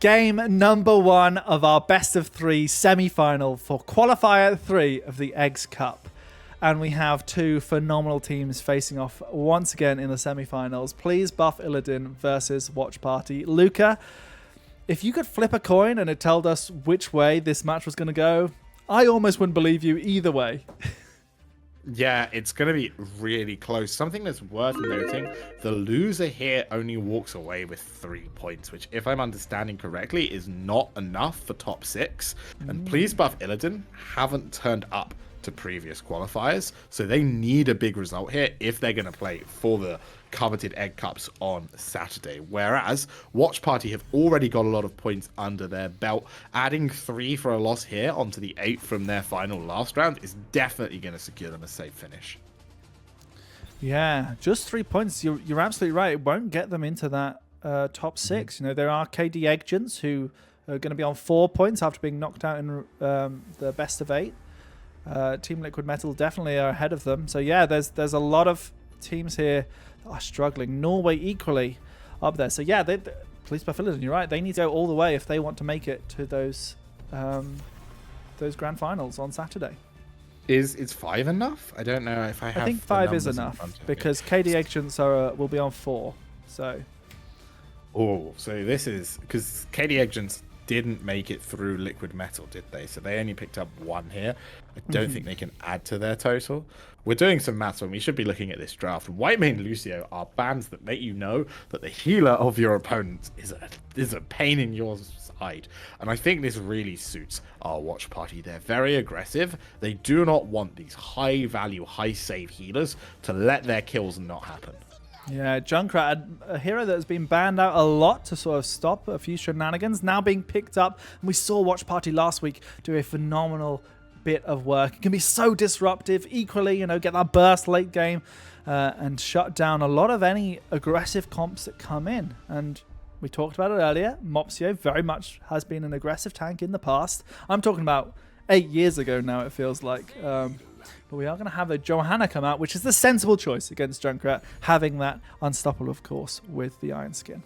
game number 1 of our best of 3 semi-final for qualifier 3 of the Eggs Cup. And we have 2 phenomenal teams facing off once again in the semi-finals. Please buff Illidan versus Watchparty. Luca, if you could flip a coin and it told us which way this match was going to go, I almost wouldn't believe you either way. Yeah, it's going to be really close. Something that's worth noting, the loser here only walks away with 3 points, which, if I'm understanding correctly, is not enough for top 6. And Please Buff Illidan haven't turned up to previous qualifiers, so they need a big result here if they're going to play for the coveted Egg Cups on Saturday. Whereas Watchparty have already got a lot of points under their belt. Adding 3 for a loss here onto the 8 from their final last round is definitely going to secure them a safe finish. Yeah, just 3 points. You're absolutely right. It won't get them into that top 6. You know, there are KD Eggents who are going to be on 4 points after being knocked out in the best of 8. Team Liquid Metal definitely are ahead of them. So yeah, there's a lot of teams here that are struggling. Norway equally up there. So yeah, Please Buff Illidan, you're right. They need to go all the way if they want to make it to those grand finals on Saturday. Is 5 enough? I don't know if I have. I think 5 is enough because KD Agents will be on 4. So. Oh, so this is because KD Agents didn't make it through Liquid Metal, did they? So they only picked up 1 here. I don't think they can add to their total. We're doing some maths when we should be looking at this draft. Whitemane and Lucio are bans that let you know that the healer of your opponent is a pain in your side. And I think this really suits our Watchparty. They're very aggressive. They do not want these high value, high save healers to let their kills not happen. Yeah, Junkrat, a hero that has been banned out a lot to sort of stop a few shenanigans, now being picked up. And we saw Watchparty last week do a phenomenal bit of work. It can be so disruptive. Equally, you know, get that burst late game and shut down a lot of any aggressive comps that come in. And we talked about it earlier. Mopsio very much has been an aggressive tank in the past. I'm talking about 8 years ago now, it feels like. But we are going to have a Johanna come out, which is the sensible choice against Junkrat, having that unstoppable, of course, with the Iron Skin.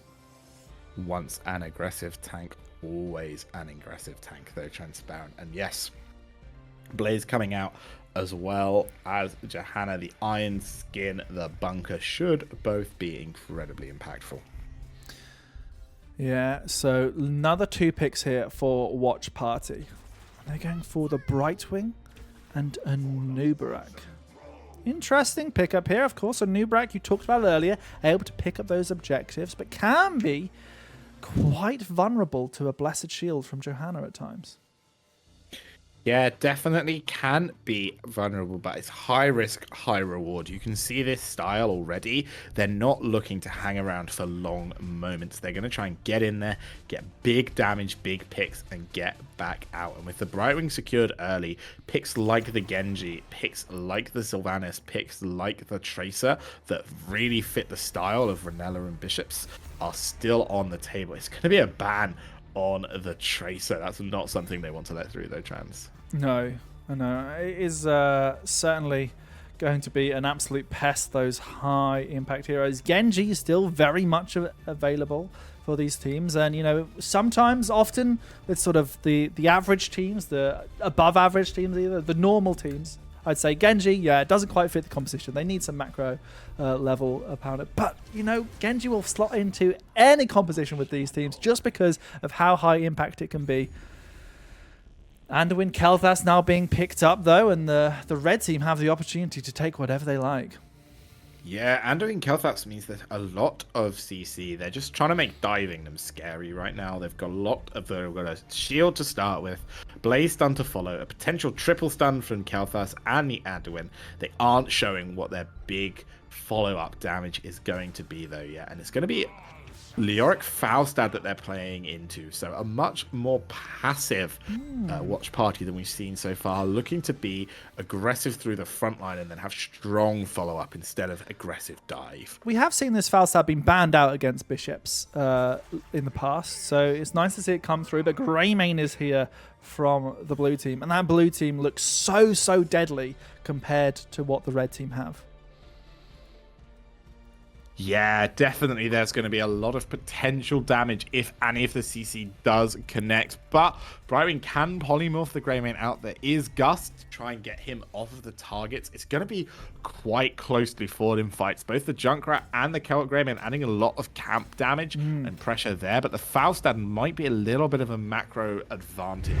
Once an aggressive tank, always an aggressive tank, though transparent. And yes, Blaze coming out as well as Johanna, the Iron Skin, the Bunker should both be incredibly impactful. Yeah, so another 2 picks here for Watchparty. They're going for the Brightwing and a Nubarak. Interesting pickup here, of course. A Nubarak, you talked about earlier, able to pick up those objectives, but can be quite vulnerable to a Blessed Shield from Johanna at times. Yeah, definitely can be vulnerable, but it's high risk, high reward. You can see this style already. They're not looking to hang around for long moments. They're going to try and get in there, get big damage, big picks, and get back out. And with the Brightwing secured early, picks like the Genji, picks like the Sylvanas, picks like the Tracer that really fit the style of Renella and Bishops are still on the table. It's going to be a ban on the Tracer. That's not something they want to let through, though, Trans. No, I know. It is certainly going to be an absolute pest, those high impact heroes. Genji is still very much available for these teams. And, you know, sometimes, often, with sort of the average teams, the above average teams, either the normal teams, I'd say Genji, yeah, it doesn't quite fit the composition. They need some macro level opponent. But, you know, Genji will slot into any composition with these teams just because of how high impact it can be. Anduin Kel'Thas now being picked up, though, and the red team have the opportunity to take whatever they like. Yeah, Anduin Kel'Thas means that a lot of CC, they're just trying to make diving them scary right now. They've got they've got a shield to start with, Blaze stun to follow, a potential triple stun from Kel'Thas and the Anduin. They aren't showing what their big follow-up damage is going to be, though, yet. And it's going to be Leoric Falstad that they're playing into, so a much more passive Watchparty than we've seen so far, looking to be aggressive through the front line and then have strong follow-up instead of aggressive dive. We have seen this Falstad being banned out against Bishops in the past, so it's nice to see it come through, but Greymane is here from the blue team, and that blue team looks so deadly compared to what the red team have. Yeah, definitely there's going to be a lot of potential damage if any of the CC does connect. But Brightwing can polymorph the Greymane out. There is Gust to try and get him off of the targets. It's going to be quite closely fought in fights. Both the Junkrat and the Celtic Greymane adding a lot of camp damage and pressure there. But the Falstad might be a little bit of a macro advantage.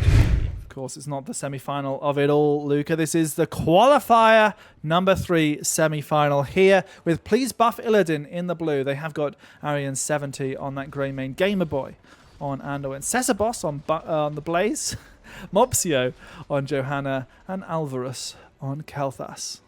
Of course, it's not the semi-final of it all, Luca. This is the qualifier number 3 semi-final here with Please Buff Illidan in the blue. They have got Arian 70 on that Greymane, Gamer Boy on Anduin, Cesabos on the Blaze, Mopsio on Johanna, and Alvarez on Kel'Thas.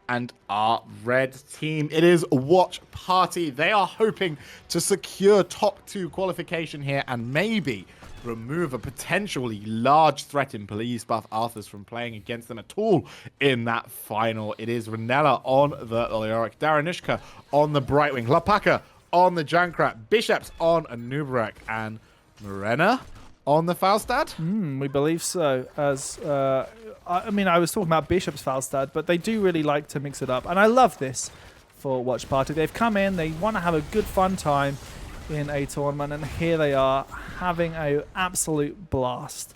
And our red team, it is Watchparty. They are hoping to secure top 2 qualification here and maybe remove a potentially large threat in Please Buff Arthurs from playing against them at all in that final. It is Renella on the Leoric, Daranushka on the Brightwing, Lapaka on the Junkrat, Bishops on Anubarak, and Morena on the Falstad? We believe so. As I mean, I was talking about Bishop's Falstad, but they do really like to mix it up. And I love this for Watchparty. They've come in, they want to have a good fun time in a tournament, and here they are having an absolute blast.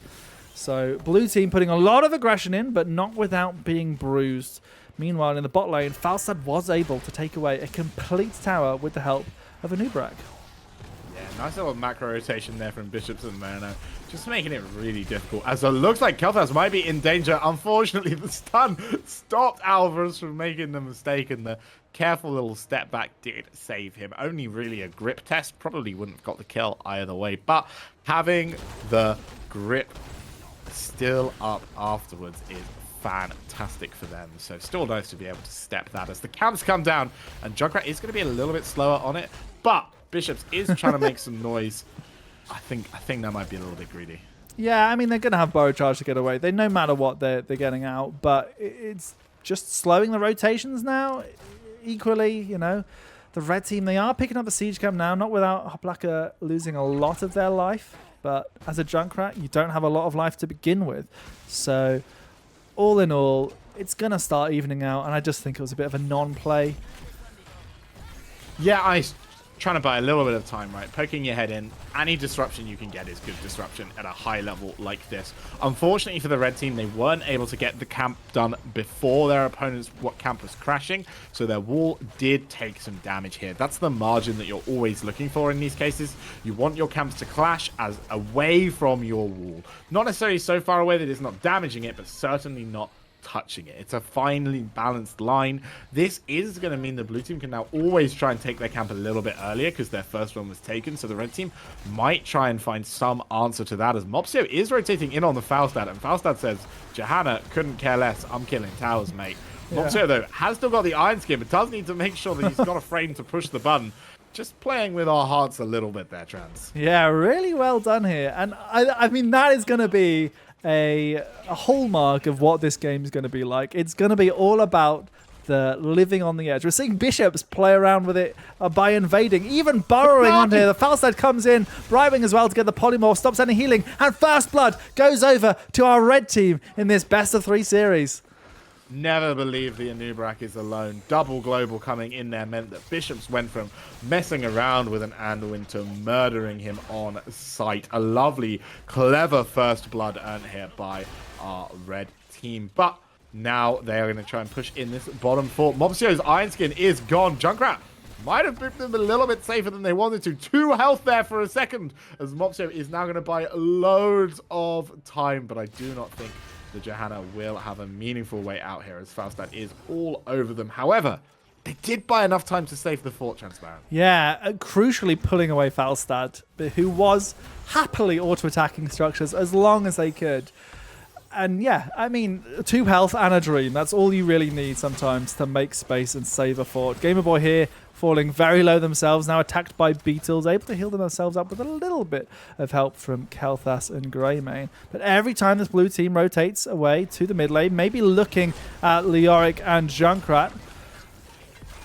So blue team putting a lot of aggression in, but not without being bruised. Meanwhile, in the bot lane, Falstad was able to take away a complete tower with the help of Anubarak. Yeah, nice little macro rotation there from Bishops and Morena, just making it really difficult, as it looks like Kel'Thas might be in danger. Unfortunately, the stun stopped Alvarez from making the mistake, and the careful little step back did save him. Only really a grip test, probably wouldn't have got the kill either way, but having the grip still up afterwards is fantastic for them. So still nice to be able to step that as the camps come down, and Junkrat is going to be a little bit slower on it, but Bishops is trying to make some noise. I think that might be a little bit greedy. Yeah, I mean, they're going to have Burrow Charge to get away. They no matter what they're getting out, but it's just slowing the rotations now. Equally, you know, the red team, they are picking up the siege camp now, not without Hoplaka losing a lot of their life, but as a Junkrat, you don't have a lot of life to begin with. So all in all, it's going to start evening out, and I just think it was a bit of a non-play. Yeah, trying to buy a little bit of time, right? Poking your head in. Any disruption you can get is good disruption at a high level like this. Unfortunately for the red team, they weren't able to get the camp done before their opponent's camp was crashing, so their wall did take some damage here. That's the margin that you're always looking for in these cases. You want your camps to clash as away from your wall. Not necessarily so far away that it's not damaging it, but certainly not touching it. It's a finely balanced line. This is going to mean the blue team can now always try and take their camp a little bit earlier because their first one was taken, so the red team might try and find some answer to that, as Mopsio is rotating in on the Falstad, and Falstad says, Johanna, couldn't care less, I'm killing towers, mate. Yeah. Mopsio, though, has still got the Iron Skin, but does need to make sure that he's got a frame to push the button. Just playing with our hearts a little bit there, Trans. Yeah, really well done here. And I mean, that is going to be a hallmark of what this game is going to be like. It's going to be all about the living on the edge. We're seeing Bishops play around with it by invading, even burrowing onto here. The Falstad comes in, Bribing as well to get the polymorph, stops any healing, and First Blood goes over to our red team in this best of 3 series. Never believe the Anubarak is alone. Double global coming in there meant that Bishops went from messing around with an Anduin to murdering him on sight. A lovely, clever first blood earned here by our red team. But now they are going to try and push in this bottom fort. Mopsio's Iron Skin is gone. Junkrat might have booped them a little bit safer than they wanted to. 2 health there for a second, as Mopsio is now going to buy loads of time. But I do not think the Johanna will have a meaningful way out here, as Falstad is all over them. However, they did buy enough time to save the fort, Transparent. Yeah, crucially pulling away Falstad, who was happily auto-attacking structures as long as they could. And yeah, I mean, 2 health and a dream. That's all you really need sometimes to make space and save a fort. Gamer Boy here falling very low themselves, now attacked by beetles, able to heal themselves up with a little bit of help from Kel'Thas and Greymane. But every time this blue team rotates away to the mid lane, maybe looking at Leoric and Junkrat,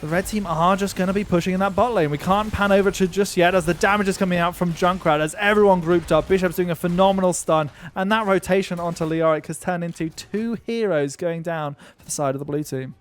the red team are just going to be pushing in that bot lane. We can't pan over to just yet, as the damage is coming out from Junkrat as everyone grouped up. Bishop's doing a phenomenal stun, and that rotation onto Leoric has turned into 2 heroes going down for the side of the blue team.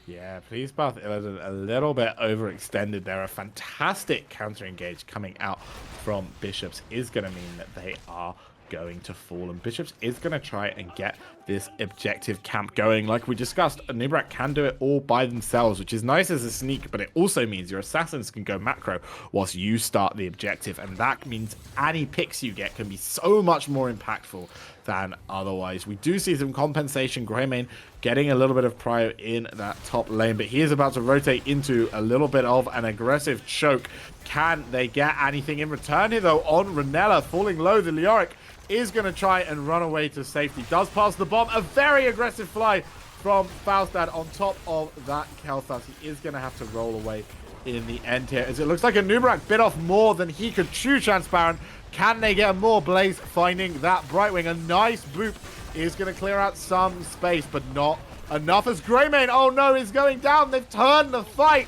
Yeah, please path Illidan a little bit overextended there. A fantastic counter engage coming out from Bishops is going to mean that they are going to fall, and Bishops is going to try and get this objective camp going. Like we discussed, Nubrak can do it all by themselves, which is nice as a sneak, but it also means your assassins can go macro whilst you start the objective, and that means any picks you get can be so much more impactful than otherwise. We do see some compensation. Greymane getting a little bit of prio in that top lane, but he is about to rotate into a little bit of an aggressive choke. Can they get anything in return here, though, on Renella? Falling low, the Leoric is going to try and run away to safety. Does pass the bomb. A very aggressive fly from Falstad on top of that Kel'Thas. He is going to have to roll away in the end here, as it looks like a Nubrak bit off more than he could chew. Transparent. Can they get more? Blaze finding that Brightwing. A nice boop is going to clear out some space, but not enough, as Greymane, oh no, is going down. They've turned the fight.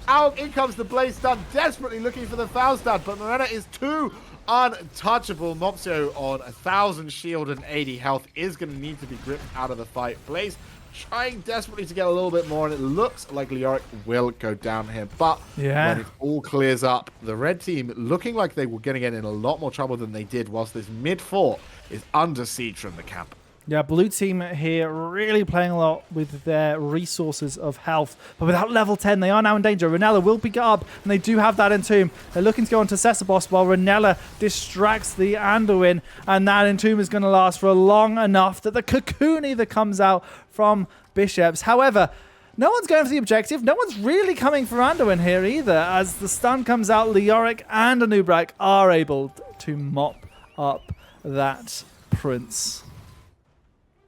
Out in comes the Blaze stun, desperately looking for the Falstad, but Morena is too untouchable. Mopsio on 1,000 shield and 80 health is going to need to be gripped out of the fight. Blaze trying desperately to get a little bit more, and it looks like Leoric will go down here. But when it all clears up, the red team looking like they were going to get in a lot more trouble than they did, whilst this mid fort is under siege from the camp. Yeah, blue team here really playing a lot with their resources of health. But without level 10, they are now in danger. Renella will pick it up, and they do have that Entomb. They're looking to go onto Cesarboss while Renella distracts the Anduin. And that Entomb is going to last for long enough that the Cocoon either comes out from Bishops. However, no one's going for the objective. No one's really coming for Anduin here either. As the stun comes out, Leoric and Anubrak are able to mop up that Prince.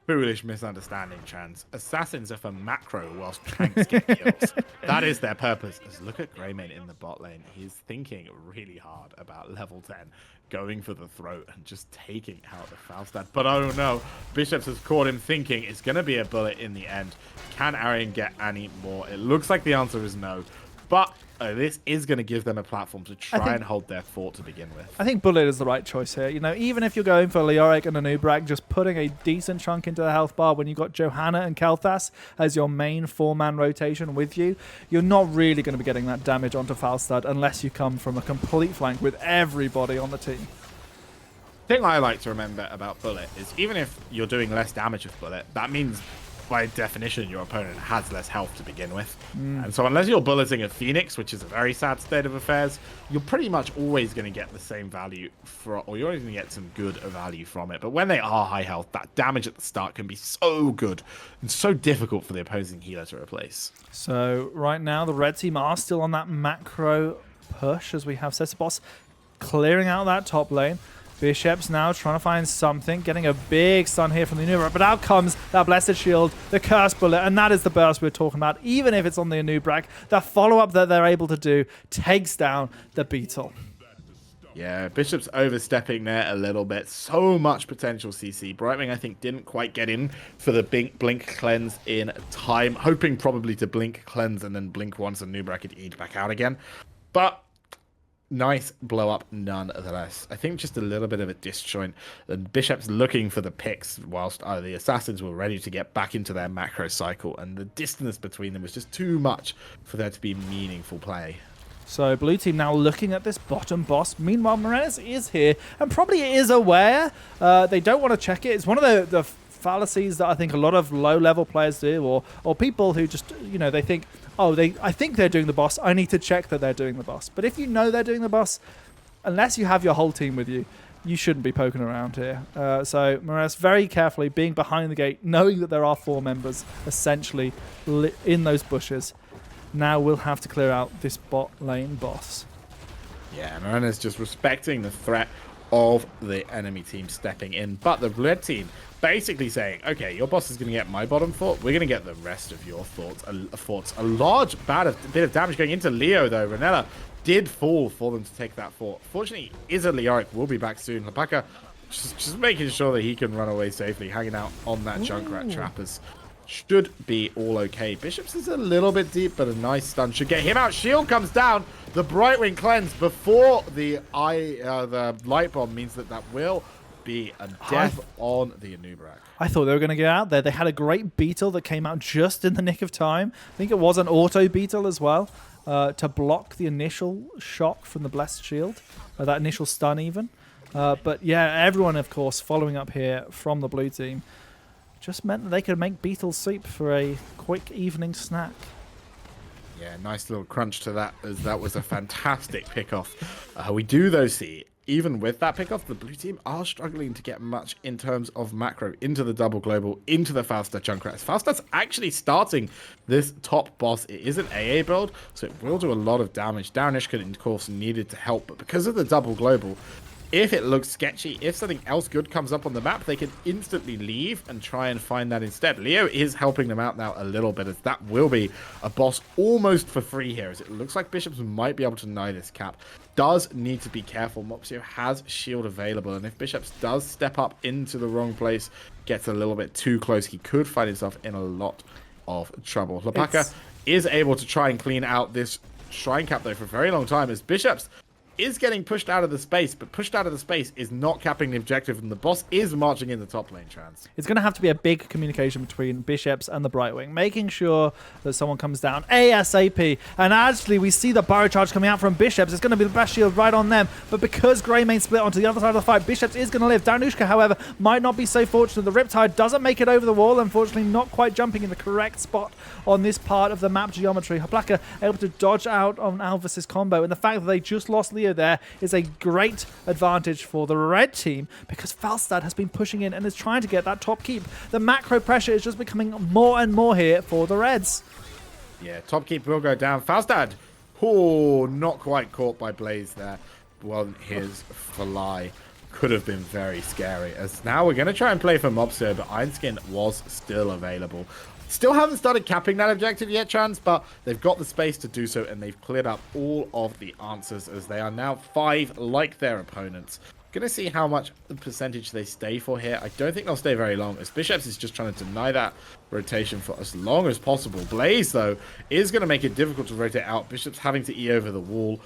Foolish misunderstanding, Chance. Assassins are for macro whilst tanks get kills. That is their purpose. As look at Greymane in the bot lane. He's thinking really hard about level 10, going for the throat and just taking out the Falstad. But oh no, Bishops has caught him thinking it's going to be a bullet in the end. Can Arian get any more? It looks like the answer is no. But this is going to give them a platform to try and hold their fort to begin with. I think Bullet is the right choice here. You know, even if you're going for Leoric and Anubrak, just putting a decent chunk into the health bar when you've got Johanna and Kel'Thas as your main four-man rotation with you, you're not really going to be getting that damage onto Falstad unless you come from a complete flank with everybody on the team. The thing I like to remember about Bullet is even if you're doing less damage with Bullet, that means by definition your opponent has less health to begin with. And so unless you're bulleting a Phoenix, which is a very sad state of affairs, you're pretty much always going to get the same value or you're always going to get some good value from it. But when they are high health, that damage at the start can be so good and so difficult for the opposing healer to replace. So right now the red team are still on that macro push as we have Cesarboss clearing out that top lane. Bishops now trying to find something, getting a big stun here from the Anubrak, but out comes that Blessed Shield, the Curse Bullet, and that is the burst we're talking about. Even if it's on the Anubrak, the follow-up that they're able to do takes down the Beetle. Yeah, Bishop's overstepping there a little bit. So much potential CC. Brightwing, I think, didn't quite get in for the blink cleanse in time, hoping probably to blink cleanse and then blink once and Anubrak could eat back out again. But nice blow up nonetheless. I think just a little bit of a disjoint. And Bishop's looking for the picks whilst the assassins were ready to get back into their macro cycle, and the distance between them was just too much for there to be meaningful play. So blue team now looking at this bottom boss. Meanwhile, Morenas is here and probably is aware. They don't want to check it. It's one of the fallacies that I think a lot of low-level players do, or people who just, you know, they think, oh, I think they're doing the boss. I need to check that they're doing the boss. But if you know they're doing the boss, unless you have your whole team with you, you shouldn't be poking around here. So Morenas very carefully being behind the gate, knowing that there are 4 members essentially in those bushes. Now we'll have to clear out this bot lane boss. Yeah, Morenas just respecting the threat of the enemy team stepping in, but the red team basically saying, okay, your boss is going to get my bottom fort, we're going to get the rest of your forts. A large bit of damage going into Leo, though. Renella did fall for them to take that fort. Fortunately, Izza Leoric will be back soon. Lapaka just making sure that he can run away safely, hanging out on that Junkrat trappers. Should be all okay. Bishops is a little bit deep, but a nice stun should get him out. Shield comes down. The Brightwing cleanse before the light bomb means that will be a death on the Anubrak. I thought they were going to get out there. They had a great beetle that came out just in the nick of time. I think it was an auto beetle as well to block the initial shock from the Blessed Shield, that initial stun even. But yeah, everyone, of course, following up here from the blue team just meant that they could make beetle soup for a quick evening snack. Yeah, nice little crunch to that, as that was a fantastic pickoff. We do, though, see, even with that pickoff, the blue team are struggling to get much in terms of macro into the double global, into the Falstad Junkrat. Falstad's actually starting this top boss. It is an AA build, so it will do a lot of damage. Darrenishka, of course, needed to help, but because of the double global, if it looks sketchy, if something else good comes up on the map, they can instantly leave and try and find that instead. Leo is helping them out now a little bit, as that will be a boss almost for free here, as it looks like Bishops might be able to deny this cap. Does need to be careful. Mopsio has shield available, and if Bishops does step up into the wrong place, gets a little bit too close, he could find himself in a lot of trouble. Lapaka is able to try and clean out this shrine cap, though, for a very long time, as Bishops is getting pushed out of the space, but pushed out of the space is not capping the objective, and the boss is marching in the top lane, Trans. It's going to have to be a big communication between Bishops and the Brightwing, making sure that someone comes down ASAP. And actually, we see the Burrow Charge coming out from Bishops. It's going to be the best shield right on them, but because Greymane split onto the other side of the fight, Bishops is going to live. Danushka, however, might not be so fortunate. The Riptide doesn't make it over the wall, unfortunately, not quite jumping in the correct spot on this part of the map geometry. Haplaka able to dodge out on Alvis's combo, and the fact that they just lost Leo there is a great advantage for the red team, because Falstad has been pushing in and is trying to get that top keep. The macro pressure is just becoming more and more here for the Reds. Yeah, top keep will go down. Falstad, oh, not quite caught by Blaze there. Well, his Fly could have been very scary, as now we're going to try and play for Mobster, but Ironskin was still available. Still haven't started capping that objective yet, Trans, but they've got the space to do so, and they've cleared up all of the answers, as they are now 5 like their opponents. Gonna see how much percentage they stay for here. I don't think they'll stay very long, as Bishops is just trying to deny that rotation for as long as possible. Blaze, though, is going to make it difficult to rotate out. Bishops having to E over the wall.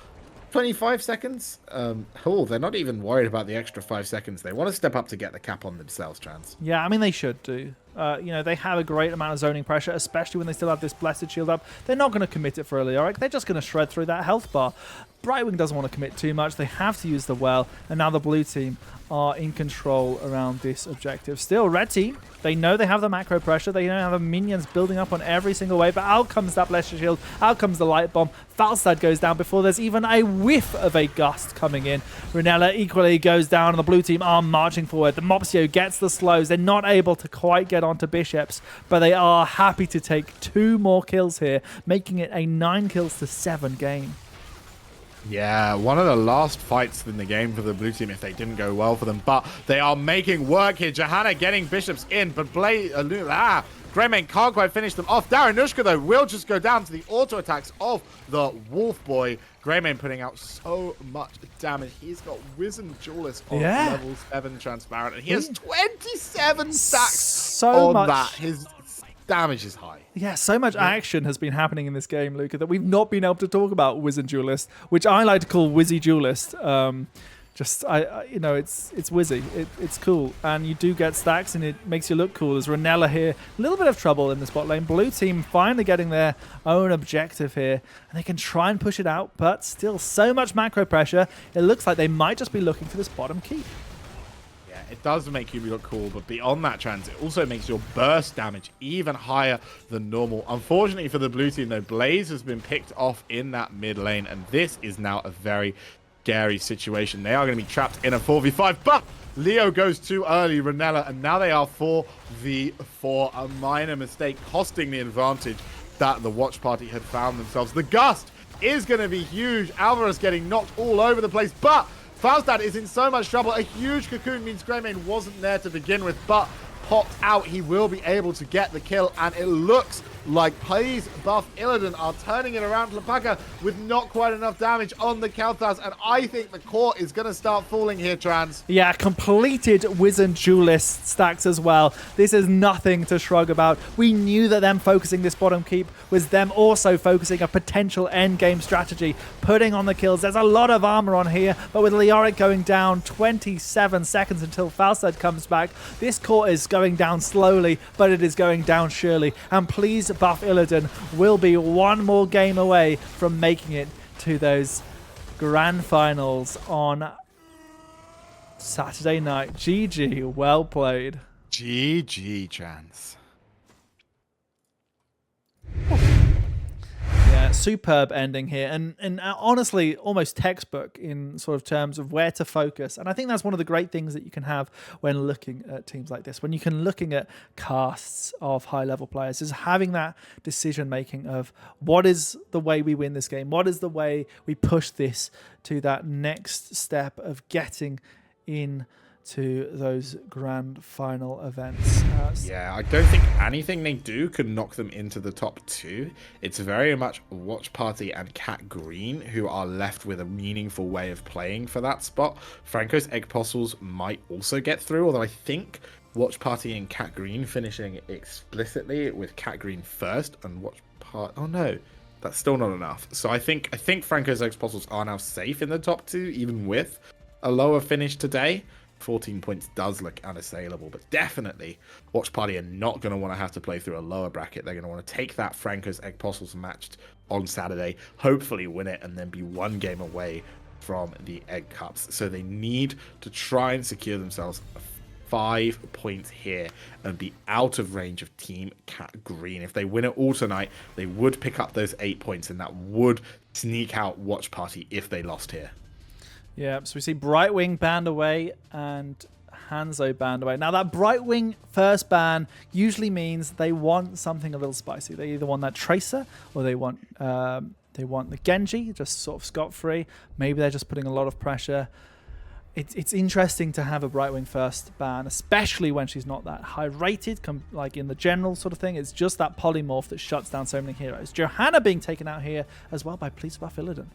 25 seconds? They're not even worried about the extra 5 seconds. They want to step up to get the cap on themselves, Trans. Yeah, I mean, they should do. They have a great amount of zoning pressure, especially when they still have this Blessed Shield up. They're not going to commit it for a Leoric. They're just going to shred through that health bar. Brightwing doesn't want to commit too much. They have to use the well, and now the blue team are in control around this objective. Still, red team, they know they have the macro pressure. They know they have the minions building up on every single wave, but out comes that Blessed Shield. Out comes the light bomb. Falstad goes down before there's even a whiff of a gust coming in. Runella equally goes down, and the blue team are marching forward. The Mopsio gets the slows. They're not able to quite get onto Bishops, but they are happy to take 2 more kills here, making it a 9 kills to 7 game. Yeah, one of the last fights in the game for the blue team if they didn't go well for them, but they are making work here. Johanna getting Bishops in, but Greymane can't quite finish them off. Darrenushka, though, will just go down to the auto attacks of the Wolf Boy. Greymane putting out so much damage. He's got Wizened Duelist on level 7 transparent, and he has 27 stacks on that. His damage is high. Yeah, so much action has been happening in this game, Luca, that we've not been able to talk about Wizened Duelist, which I like to call Wizzy Duelist. It's Wizzy. It's cool, and you do get stacks, and it makes you look cool. There's Ranella here, a little bit of trouble in the spot lane. Blue team finally getting their own objective here, and they can try and push it out, but still so much macro pressure. It looks like they might just be looking for this bottom keep. It does make you look cool, but beyond that, Trans, it also makes your burst damage even higher than normal. Unfortunately for the blue team, though, Blaze has been picked off in that mid lane, and this is now a very scary situation. They are going to be trapped in a 4v5, but Leo goes too early, Ranella, and now they are 4v4. A minor mistake costing the advantage that the Watch Party had found themselves. The gust is going to be huge. Alvarez getting knocked all over the place, but Falstad is in so much trouble. A huge cocoon means Greymane wasn't there to begin with, but popped out. He will be able to get the kill, and it looks like Please Buff Illidan are turning it around. Lapaka with not quite enough damage on the Kalthas, and I think the core is going to start falling here, Trans. Yeah, completed Wizened Duelist stacks as well. This is nothing to shrug about. We knew that them focusing this bottom keep was them also focusing a potential endgame strategy, putting on the kills. There's a lot of armor on here, but with Leoric going down 27 seconds until Falstad comes back, this core is going down slowly, but it is going down surely. And Please Buff Illidan will be one more game away from making it to those grand finals on Saturday night. GG, well played. GG, Trans. Yeah, superb ending here, and honestly, almost textbook in sort of terms of where to focus. And I think that's one of the great things that you can have when looking at teams like this, when you can looking at casts of high-level players, is having that decision-making of what is the way we win this game, what is the way we push this to that next step of getting in to those grand final events. Yeah, I don't think anything they do could knock them into the top 2. It's very much Watchparty and Cat Green who are left with a meaningful way of playing for that spot. Franco's Egg Apostles might also get through, although I think Watchparty and Cat Green finishing explicitly with Cat Green first and Watchparty... Oh no, that's still not enough. So I think Franco's Egg Apostles are now safe in the top 2, even with a lower finish today. 14 points does look unassailable, but definitely Watchparty are not going to want to have to play through a lower bracket. They're going to want to take that Franco's Egg Apostles match on Saturday, hopefully win it, and then be one game away from the Egg Cups. So they need to try and secure themselves 5 points here and be out of range of Team Cat Green. If they win it all tonight, they would pick up those 8 points, and that would sneak out Watchparty if they lost here. Yeah, so we see Brightwing banned away and Hanzo banned away. Now that Brightwing first ban usually means they want something a little spicy. They either want that Tracer or they want the Genji, just sort of scot-free. Maybe they're just putting a lot of pressure. It's interesting to have a Brightwing first ban, especially when she's not that high rated, like in the general sort of thing. It's just that polymorph that shuts down so many heroes. Johanna being taken out here as well by Please Buff Illidan.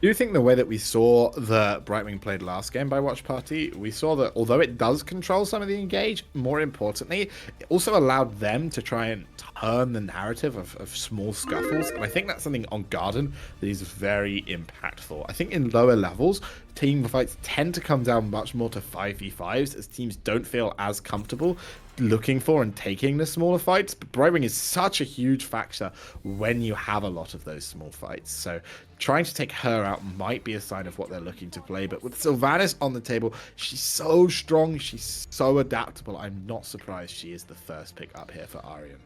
Do you think the way that we saw the Brightwing played last game by Watchparty, we saw that although it does control some of the engage, more importantly, it also allowed them to try and turn the narrative of small scuffles. And I think that's something on Garden that is very impactful. I think in lower levels, team fights tend to come down much more to 5v5s as teams don't feel as comfortable looking for and taking the smaller fights. But Brightwing is such a huge factor when you have a lot of those small fights. So trying to take her out might be a sign of what they're looking to play. But with Sylvanas on the table, she's so strong, she's so adaptable. I'm not surprised she is the first pick up here for Arian.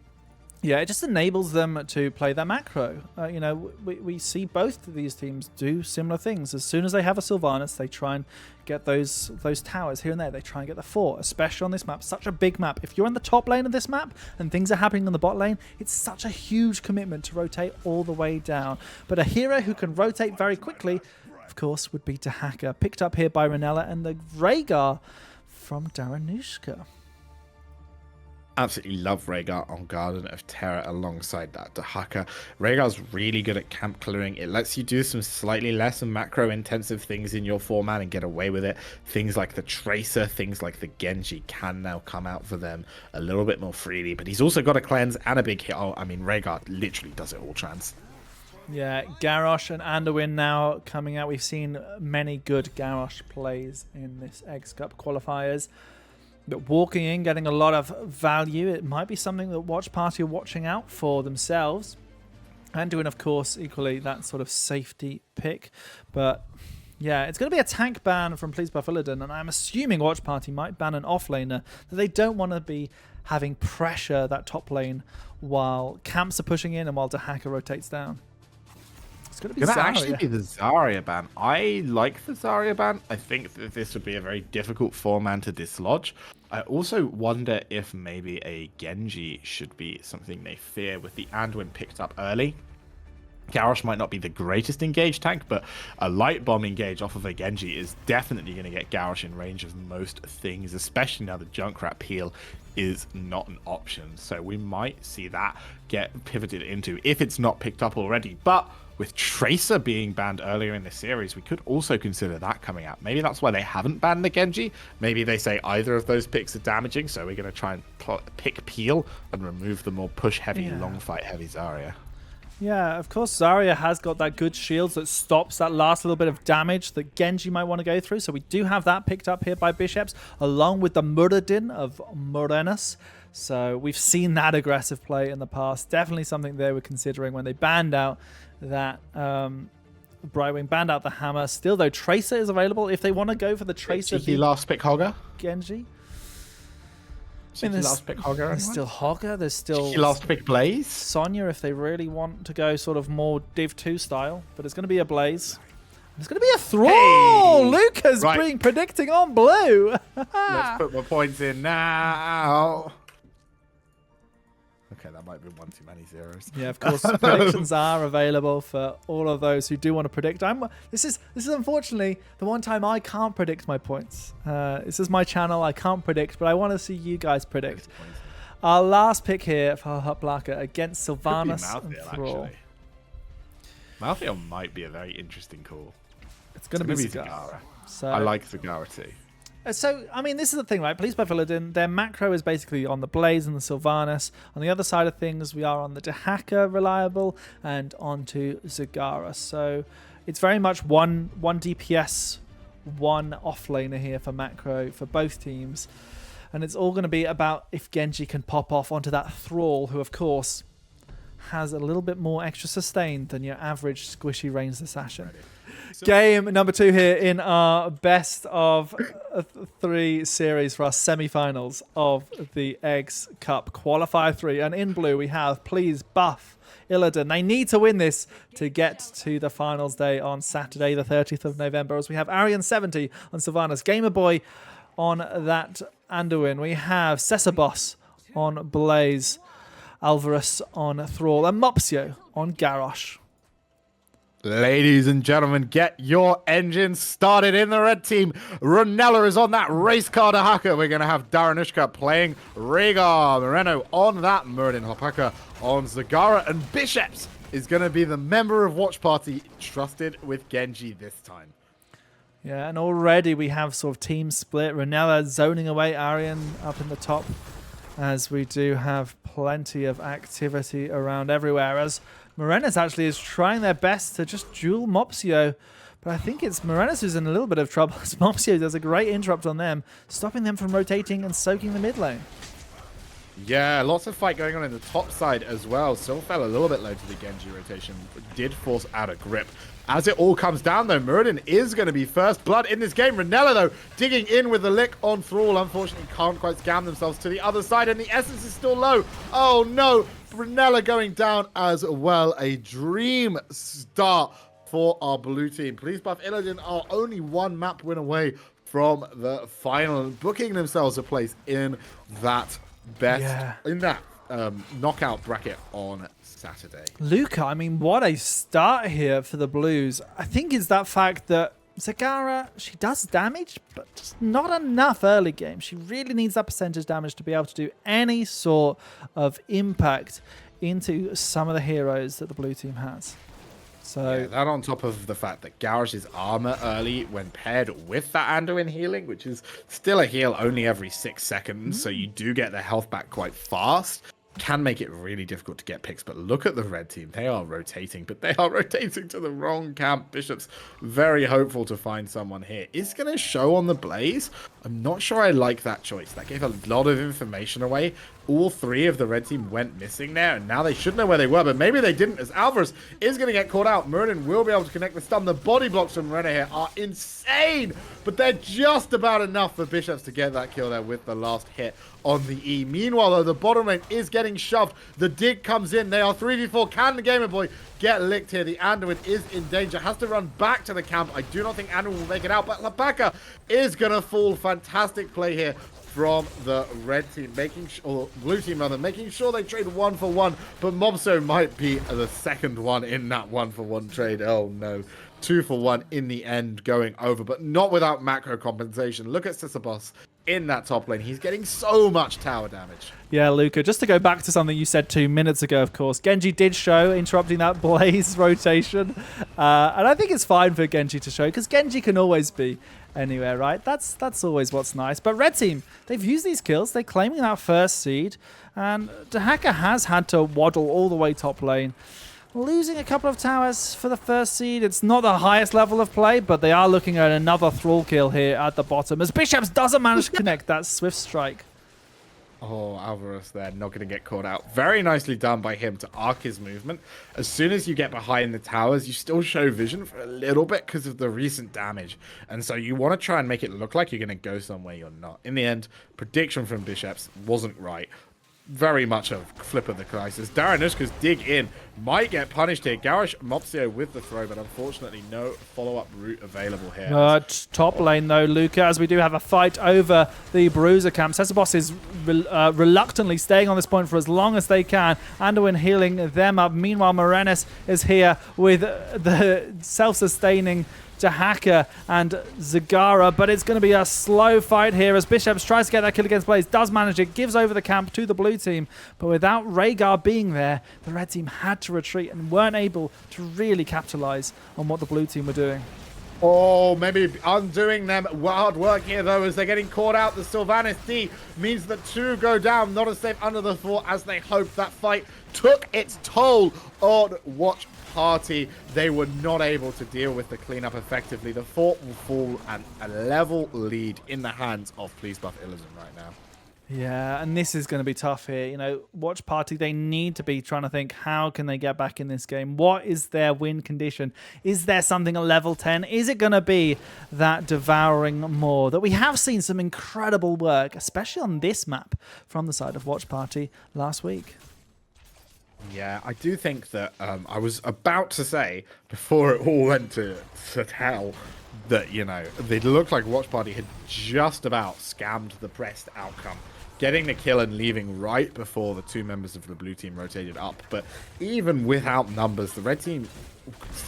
Yeah, it just enables them to play that macro. You know, we see both of these teams do similar things. As soon as they have a Sylvanas, they try and get those towers here and there. They try and get the fort, especially on this map. Such a big map. If you're in the top lane of this map and things are happening on the bot lane, it's such a huge commitment to rotate all the way down. But a hero who can rotate very quickly, of course, would be Dahaka. Picked up here by Renella and the Rhaegar from Daranushka. Absolutely love Rhaegar on Garden of Terror alongside that Dahaka. Rhaegar's really good at camp clearing. It lets you do some slightly less macro intensive things in your format and get away with it. Things like the Tracer, things like the Genji can now come out for them a little bit more freely. But he's also got a cleanse and a big hit. Oh, I mean, Rhaegar literally does it all, Trans. Yeah, Garrosh and Anduin now coming out. We've seen many good Garrosh plays in this Eggs Cup qualifiers. But walking in, getting a lot of value. It might be something that Watchparty are watching out for themselves. Anduin, of course, equally that sort of safety pick. But yeah, it's going to be a tank ban from Please Buff Illidan, and I'm assuming Watchparty might ban an offlaner, that they don't want to be having pressure that top lane while camps are pushing in and while Dahaka rotates down. It's going to be actually be the Zarya ban. I like the Zarya ban. I think that this would be a very difficult 4-man to dislodge. I also wonder if maybe a Genji should be something they fear with the Anduin picked up early. Garrosh might not be the greatest engage tank, but a light bomb engage off of a Genji is definitely going to get Garrosh in range of most things, especially now the Junkrat peel is not an option. So we might see that get pivoted into if it's not picked up already. But with Tracer being banned earlier in the series, we could also consider that coming out. Maybe that's why they haven't banned the Genji. Maybe they say either of those picks are damaging, so we're going to try and pick peel and remove the more push-heavy, long fight-heavy Zarya. Yeah, of course, Zarya has got that good shield that stops that last little bit of damage that Genji might want to go through. So we do have that picked up here by Bishops, along with the Muradin of Morenas. So we've seen that aggressive play in the past. Definitely something they were considering when they banned out that Brightwing, banned out the hammer. Still, though, Tracer is available if they want to go for the Tracer. Did he last pick Hogger? Genji. I mean, last pick Hogger. There's still Hogger. There's still last pick Blaze. Sonya if they really want to go sort of more Div 2 style, but it's going to be a Blaze. It's going to be a Thrall. Hey! Lucas Right. predicting on blue. Let's put my points in now. Okay, that might be one too many zeros. Yeah, of course. Predictions are available for all of those who do want to predict. This is unfortunately the one time I can't predict my points. This is my channel. I can't predict, but I want to see you guys predict. Our last pick here for Huplaka against Sylvanas and Thrall. Malthael might be a very interesting call. It's going to be Zagara. So, I like Zagara too. So, I mean, this is the thing, right? Police by Illidan, their macro is basically on the Blaze and the Sylvanas. On the other side of things, we are on the Dehaka reliable and onto Zagara. So it's very much one DPS, one offlaner here for macro for both teams. And it's all going to be about if Genji can pop off onto that Thrall, who, of course, has a little bit more extra sustain than your average squishy ranged assassin. Game number 2 here in our best of 3 series for our semi-finals of the Eggs Cup Qualifier 3. And in blue we have Please Buff Illidan. They need to win this to get to the finals day on Saturday the 30th of November, as we have Arian70 on Sylvanas, Gamer Boy on that Anduin. We have Cesabos on Blaze, Alvarez on Thrall, and Mopsio on Garrosh. Ladies and gentlemen, get your engines started in the red team. Runella is on that race car to Haka. We're going to have Daranushka playing Rhaegar. Moreno on that Muradin. Hopaka on Zagara. And Bishops is going to be the member of Watch Party trusted with Genji this time. Yeah, and already we have sort of team split. Runella zoning away Arian up in the top, as we do have plenty of activity around everywhere, as Morenas actually is trying their best to just duel Mopsio, but I think it's Morenas who's in a little bit of trouble, as Mopsio does a great interrupt on them, stopping them from rotating and soaking the mid lane. Yeah, lots of fight going on in the top side as well. Still fell a little bit low to the Genji rotation, but did force out a grip. As it all comes down, though, Muradin is going to be first blood in this game. Runella, though, digging in with the lick on Thrall. Unfortunately, can't quite scam themselves to the other side, and the essence is still low. Oh, no. Runella going down as well. A dream start for our blue team. Please Buff Illidan are only one map win away from the final, and booking themselves a place in that knockout bracket on Saturday. Luca, I mean, what a start here for the Blues. I think it's that fact that Zagara, she does damage, but just not enough early game. She really needs that percentage damage to be able to do any sort of impact into some of the heroes that the blue team has. So yeah, that on top of the fact that Garrosh's armor early, when paired with that Anduin healing, which is still a heal only every 6 seconds, so you do get the health back quite fast, can make it really difficult to get picks. But look at the red team. They are rotating, but they are rotating to the wrong camp. Bishop's very hopeful to find someone here. Is going to show on the Blaze. I'm not sure I like that choice. That gave a lot of information away. All 3 of the red team went missing there, and now they should know where they were, but maybe they didn't, as Alvarez is going to get caught out. Muradin will be able to connect the stun. The body blocks from Renner here are insane, but they're just about enough for Bishops to get that kill there with the last hit on the E. Meanwhile, though, the bottom lane is getting shoved. The dig comes in. They are 3v4. Can the Gamer Boy get licked here? The Anduin is in danger. Has to run back to the camp. I do not think Anduin will make it out, but Lapaka is going to fall. Fantastic play here from the red team, or blue team rather, making sure they trade 1-for-1, but Mobso might be the second one in that 1-for-1 trade. Oh no. 2-for-1 in the end going over, but not without macro compensation. Look at Sisyphos in that top lane. He's getting so much tower damage. Yeah, Luca, just to go back to something you said 2 minutes ago, of course, Genji did show, interrupting that Blaze rotation. And I think it's fine for Genji to show, because Genji can always be anywhere, right? That's always what's nice. But red team, they've used these kills. They're claiming that first seed. And Dahaka has had to waddle all the way top lane. Losing a couple of towers for the first seed. It's not the highest level of play, but they are looking at another thrall kill here at the bottom, as Bishops doesn't manage to connect that swift strike. Oh, Alvarez there, not going to get caught out. Very nicely done by him to arc his movement. As soon as you get behind the towers, you still show vision for a little bit because of the recent damage. And so you want to try and make it look like you're going to go somewhere you're not. In the end, prediction from Bishops wasn't right. Very much a flip of the crisis. Daranushka's dig in might get punished here. Garish Mopsio with the throw, but unfortunately no follow-up route available here. Top lane though, Luca, as we do have a fight over the Bruiser camp. Sesabos is reluctantly staying on this point for as long as they can. Anduin healing them up. Meanwhile, Morenis is here with the self-sustaining Dahaka and Zagara, but it's going to be a slow fight here as Bishops tries to get that kill against Blaze, does manage it, gives over the camp to the blue team, but without Rhaegar being there, the red team had to retreat and weren't able to really capitalize on what the blue team were doing. Oh, maybe undoing them. Hard work here, though, as they're getting caught out. The Sylvanas D means that 2 go down. Not as safe under the fort as they hoped. That fight took its toll on Watchparty. They were not able to deal with the cleanup effectively. The fort will fall and a level lead in the hands of Please Buff Illidan right now. Yeah, and this is going to be tough here. You know, Watchparty, they need to be trying to think, how can they get back in this game? What is their win condition? Is there something at level 10? Is it going to be that devouring maw that we have seen some incredible work, especially on this map from the side of Watchparty last week? Yeah, I do think that I was about to say, before it all went to hell, that, you know, they looked like Watchparty had just about scammed the best outcome, getting the kill and leaving right before the 2 members of the blue team rotated up. But even without numbers, the red team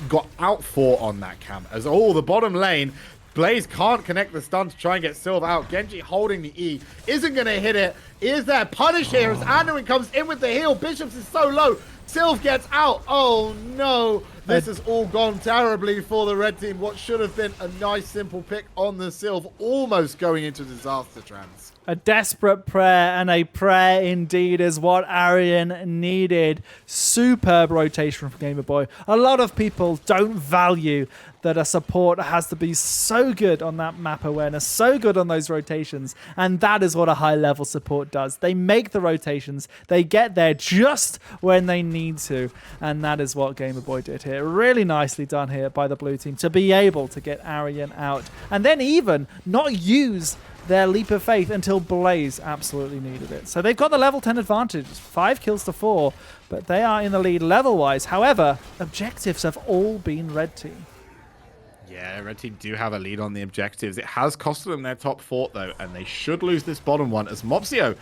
got out-fought on that camp, as the bottom lane, Blaze can't connect the stun to try and get Sylv out. Genji holding the E, isn't going to hit it. Is there punish here as Anduin comes in with the heal? Bishops is so low. Sylv gets out. Oh no. This has all gone terribly for the red team. What should have been a nice simple pick on the Sylv, almost going into disaster trans. A desperate prayer, and a prayer indeed is what Arian needed. Superb rotation from Gamer Boy. A lot of people don't value that a support has to be so good on that map awareness, so good on those rotations, and that is what a high-level support does. They make the rotations, they get there just when they need to, and that is what Gamer Boy did here. Really nicely done here by the blue team to be able to get Arian out, and then even not use their leap of faith until Blaze absolutely needed it. So they've got the level 10 advantage, 5 kills to 4, but they are in the lead level-wise. However, objectives have all been red team. Yeah, red team do have a lead on the objectives. It has costed them their top fort, though, and they should lose this bottom one as Mopsio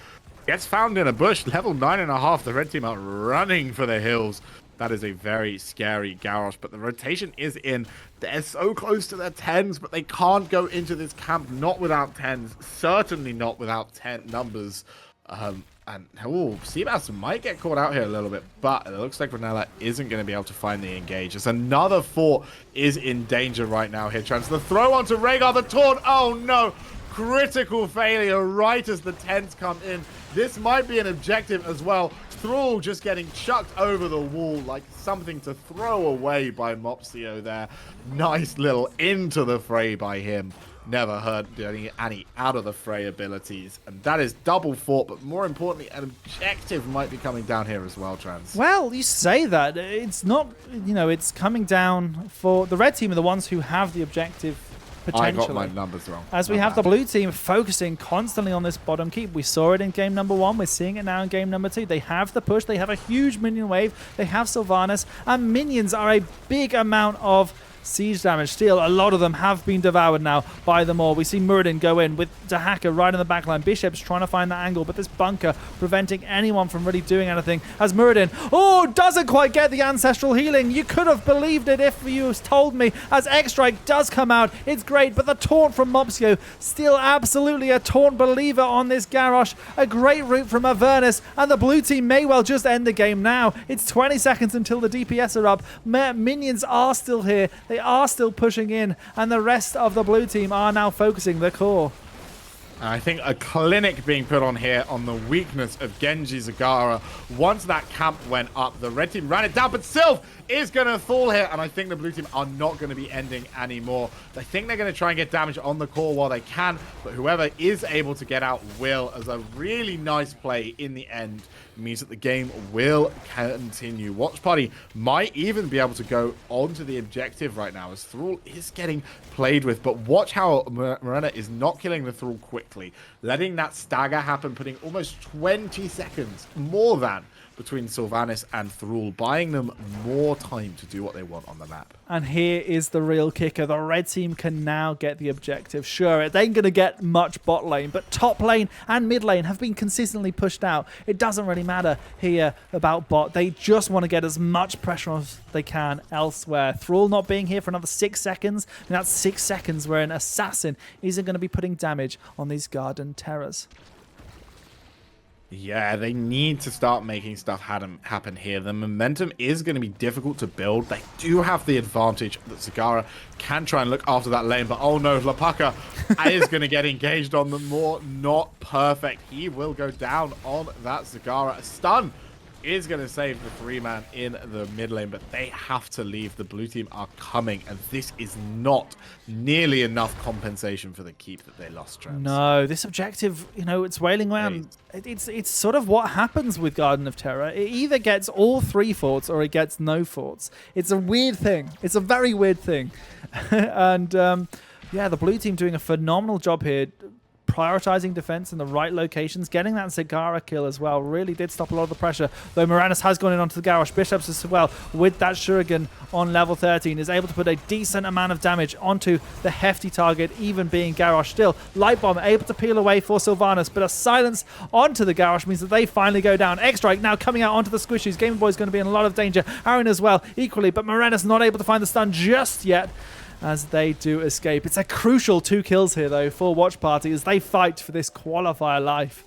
gets found in a bush. Level 9.5, the red team are running for the hills. That is a very scary Garrosh, but the rotation is in. They're so close to their 10s, but they can't go into this camp not without 10s. Certainly not without 10 numbers. Seabass might get caught out here a little bit, but it looks like Renella isn't going to be able to find the engage. As another fort is in danger right now here. Chance the throw onto Rhaegar, the taunt. Oh no! Critical failure right as the 10s come in. This might be an objective as well. Thrall just getting chucked over the wall like something to throw away by Mopsio there. Nice little into the fray by him. Never heard any out of the fray abilities. And that is double fort, but more importantly, an objective might be coming down here as well, Trans. Well, you say that. It's not, you know, it's coming down for the red team are the ones who have the objective potentially. I got my numbers wrong. As we have the blue team focusing constantly on this bottom keep. We saw it in game number 1. We're seeing it now in game number 2. They have the push. They have a huge minion wave. They have Sylvanas. And minions are a big amount of siege damage. Still, a lot of them have been devoured now by the Maw. We see Muradin go in with Dahaka right in the back line. Bishop's trying to find that angle, but this bunker preventing anyone from really doing anything as Muradin, doesn't quite get the ancestral healing. You could have believed it if you told me, as X-Strike does come out. It's great, but the taunt from Mopsio, still absolutely a taunt believer on this Garrosh. A great route from Avernus, and the blue team may well just end the game now. It's 20 seconds until the DPS are up. Minions are still here. They are still pushing in, and the rest of the blue team are now focusing the core. I think a clinic being put on here on the weakness of Genji Zagara. Once that camp went up, the red team ran it down, but Sylph is going to fall here, and I think the blue team are not going to be ending anymore. I think they're going to try and get damage on the core while they can, but whoever is able to get out will, as a really nice play in the end, means that the game will continue. Watchparty might even be able to go onto the objective right now, as Thrall is getting played with, but watch how Morena is not killing the Thrall quickly, letting that stagger happen, putting almost 20 seconds, more than, between Sylvanas and Thrall, buying them more time to do what they want on the map. And here is the real kicker. The red team can now get the objective. Sure, it ain't going to get much bot lane, but top lane and mid lane have been consistently pushed out. It doesn't really matter here about bot. They just want to get as much pressure as they can elsewhere. Thrall not being here for another 6 seconds, and that's 6 seconds where an assassin isn't going to be putting damage on these Garden Terrors. Yeah, they need to start making stuff happen here. The momentum is going to be difficult to build. They do have the advantage that Zagara can try and look after that lane, but oh no, Lapaka is going to get engaged on the Maw. Not perfect. He will go down on that Zagara. A stun is going to save the 3-man in the mid lane, but they have to leave. The blue team are coming, and this is not nearly enough compensation for the keep that they lost, Trans. No, this objective, it's wailing around. It's sort of what happens with Garden of Terror. It either gets all 3 forts or it gets no forts. It's a weird thing. It's a very weird thing. And yeah, the blue team doing a phenomenal job here, prioritizing defense in the right locations, getting that Zagara kill as well. Really did stop a lot of the pressure, though Moranis has gone in onto the Garrosh. Bishops as well, with that Shuriken on level 13, is able to put a decent amount of damage onto the hefty target, even being Garrosh. Still, Light Bomb able to peel away for Sylvanas, but a silence onto the Garrosh means that they finally go down. X-Strike now coming out onto the squishies. Game Boy is going to be in a lot of danger. Aaron as well, equally, but Moranis not able to find the stun just yet, as they do escape. It's a crucial 2 kills here, though, for Watchparty as they fight for this qualifier life.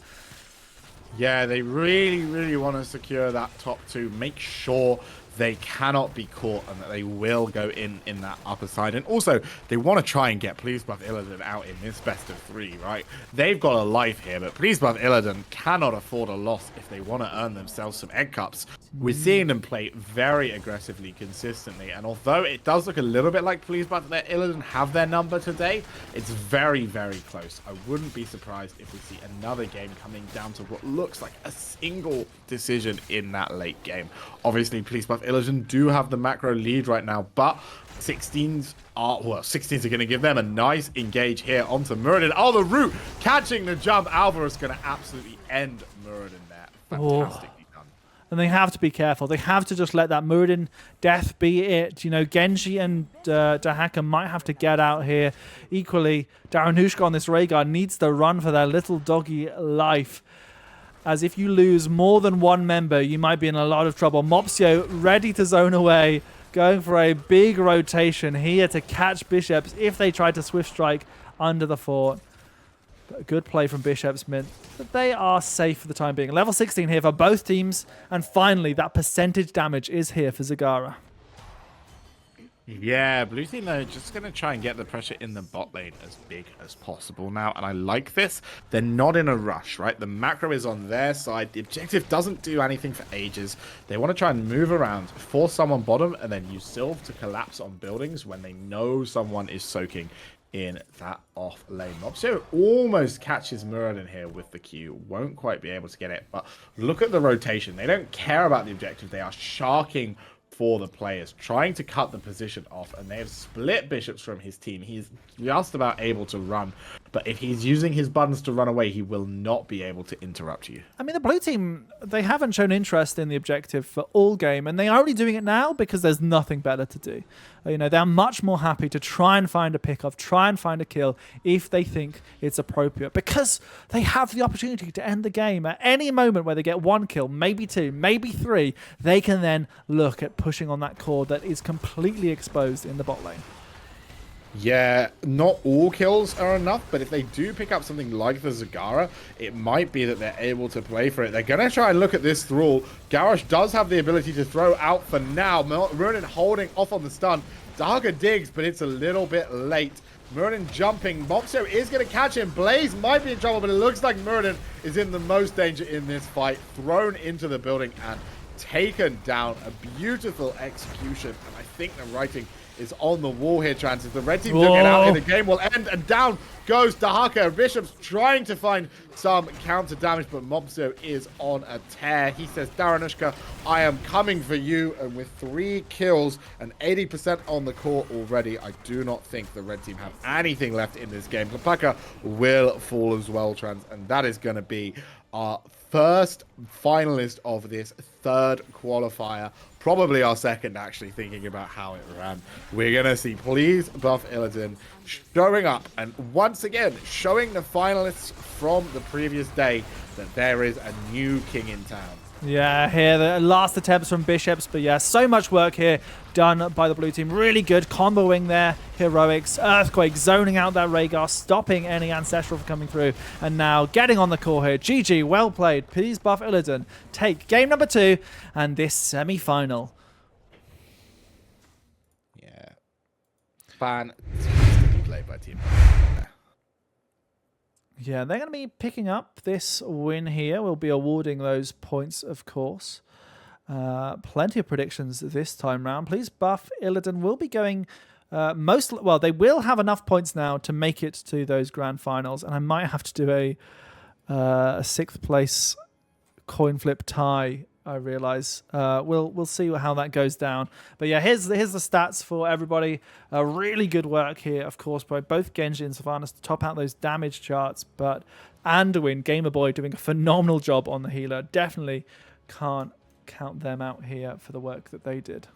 Yeah, they really, really want to secure that top 2. Make sure they cannot be caught and that they will go in that upper side. And also, they want to try and get Please Buff Illidan out in this best of 3, right? They've got a life here, but Please Buff Illidan cannot afford a loss if they want to earn themselves some egg cups. We're seeing them play very aggressively, consistently, and although it does look a little bit like Please Buff Illidan have their number today, it's very, very close. I wouldn't be surprised if we see another game coming down to what looks like a single decision in that late game. Obviously, Please Buff Illidan do have the macro lead right now, but 16s are going to give them a nice engage here onto Muradin. Oh, the root catching the jump. Alvarez going to absolutely end Muradin there. Fantastically done. And they have to be careful. They have to just let that Muradin death be it. Genji and Dahaka might have to get out here. Equally, Daranushka on this Rhaegar needs to run for their little doggy life, as if you lose more than one member, you might be in a lot of trouble. Mopsio ready to zone away, going for a big rotation here to catch Bishops if they try to Swift Strike under the fort. But a good play from Bishops meant that they are safe for the time being. Level 16 here for both teams, and finally that percentage damage is here for Zagara. Yeah, blue team are just going to try and get the pressure in the bot lane as big as possible now, and I like this. They're not in a rush, right? The macro is on their side. The objective doesn't do anything for ages. They want to try and move around, force someone bottom, and then use Sylph to collapse on buildings when they know someone is soaking in that off lane. Mopsio almost catches Muradin here with the Q. Won't quite be able to get it, but look at the rotation. They don't care about the objective. They are sharking for the players, trying to cut the position off, and they have split Bishops from his team. He's just about able to run But if he's using his buttons to run away, he will not be able to interrupt you. I mean, the blue team, they haven't shown interest in the objective for all game, and they are only doing it now because there's nothing better to do. You know, they're much more happy to try and find a pick-off, try and find a kill if they think it's appropriate, because they have the opportunity to end the game at any moment where they get 1 kill, maybe 2, maybe 3. They can then look at pushing on that core that is completely exposed in the bot lane. Yeah, not all kills are enough, but if they do pick up something like the Zagara, it might be that they're able to play for it. They're going to try and look at this thrall. Garrosh does have the ability to throw out for now. Muradin holding off on the stun. Dahaka digs, but it's a little bit late. Muradin jumping. Mopso is going to catch him. Blaze might be in trouble, but it looks like Muradin is in the most danger in this fight. Thrown into the building and taken down. A beautiful execution, and I think the writing is on the wall here, Trans. If the red team don't get out here, the game will end, and down goes Dahaka. Bishop's trying to find some counter damage, but Mobso is on a tear. He says, Daranushka, I am coming for you. And with 3 kills and 80% on the core already, I do not think the red team have anything left in this game. Klapaka will fall as well, Trans, and that is going to be our first finalist of this 3rd qualifier. Probably our 2nd, actually, thinking about how it ran. We're going to see Please Buff Illidan showing up and once again showing the finalists from the previous day that there is a new king in town. Yeah, here the last attempts from Bishops, but yeah, so much work here done by the blue team. Really good comboing their heroics. Earthquake zoning out that Rhaegar, stopping any Ancestral from coming through, and now getting on the core here. GG, well played. Please Buff Illidan take game number 2 and this semi-final. Yeah. Fantastically played by Team. Yeah, they're going to be picking up this win here. We'll be awarding those points, of course. Plenty of predictions this time round. Please Buff Illidan will be going well, they will have enough points now to make it to those grand finals, and I might have to do a 6th place coin flip tie, I realize. We'll see how that goes down. But yeah, here's the stats for everybody. Really good work here, of course, by both Genji and Sylvanas to top out those damage charts. But Anduin, Gamer Boy, doing a phenomenal job on the healer. Definitely can't count them out here for the work that they did.